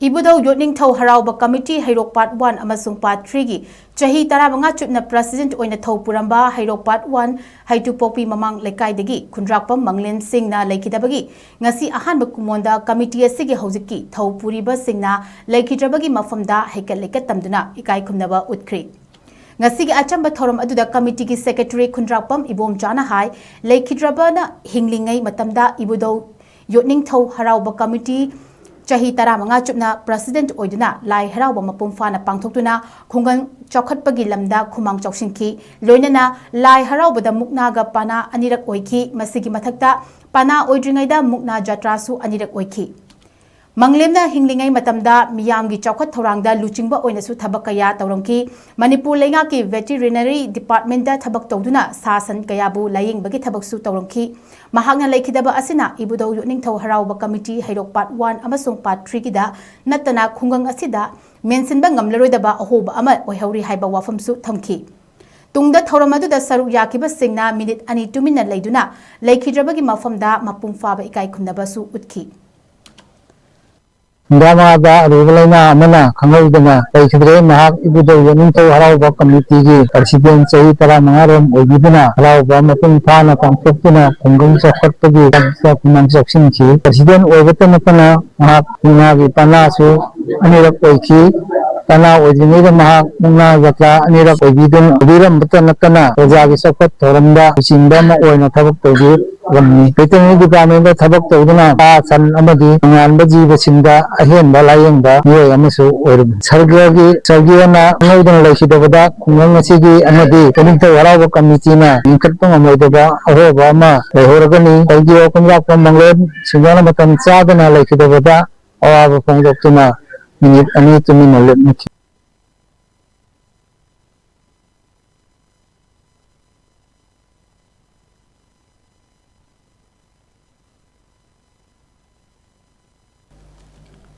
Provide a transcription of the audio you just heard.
Ibudau Yotningthau Harauba Committee Hairok Part 1 amasung Part 3 gi chahi tarabanga chutna President oina thau puramba Hairok Part 1 Haitu Popi Mamang Lekaidagi Khundrakpam Manglin Singna Laikidabagi ngasi ahanba kumonda committee asigi hojiki thau puriba singna Laikidrabagi mafamda haikat lekat tamduna ikai khumnaba utkri ngasi gi achamba thoram aduda committee gi secretary Khundrakpam Ibom Jana hai Laikidrabana hinglingai matamda Ibudau Yotningthau Harauba Committee Chahi Taramanga Chupna President Oiduna Lai Harauba Mapumfana Pangtokuna Kungan Chokhatpagi Lamda Kumang Chokshinki Loinana Lai Harauba the Muknaga Pana Anirak Oiki Masigi Matakta Pana Oidringaida Mukna Jatrasu Anirak Oiki Manglemna Hinglingai Matamda Miyamgi Chokhat Thorangda Luchingba Oinasu Tabakaya Taurangki Manipur Lengaki Veterinary Department da Tabak Toduna Sasan Kayabu Laying Bagi Tabaksu Taurangki Mahagna Laikidaba Asina Ibudau Yotningthau Harauba Committee Hairok Part 1 amasung Part 3 gida Natana Kungang Asida Mensinba Ngamlaroidaba Ahoba Ama Oihauri Haiba Wafamsu Thamki Tungda Thoramadu Saru Yakiba Singna Minute Ani Tumina Laiduna Laikidrabagi Mafamda Mapumfaba Ikai Kundabasu Utki Ndamada Rubalina Amana Kangaudana Laikidre Mahak Ibudau Yotningthau Harauba Committee gi President Chahi Taramangarom Oibiduna Harauba Mapumfana Pangtokuna Kungang Chokhatpagi Kumang Choksinki President Oibatanapana Mahak Mungagi Panasu Anirak Oiki Pana Oidinida Mahak Mungna Jatra Anirak Oibidun Obiram Batanakana Rajagi Chokhat Thoramda Chingdama Oina Thabak Togi Ramni Veterinary Department da Thabak Toduna San Amadi Nganba Jiba Sinda Ahen Balayengba Yoy Amasu Oirum Sargagi Sargiana Ngaudana Laikidabada Kungang Asigi Amadi Yotningthau Harauba Committee na Inkatpang Amoidaba Ahoba Ama Lahoragani Kaigi Khundrakpam Manglin Singana Matam Chadana Laikidabada Awaba Pangdoktuna Minute Ani Tumina Lepniki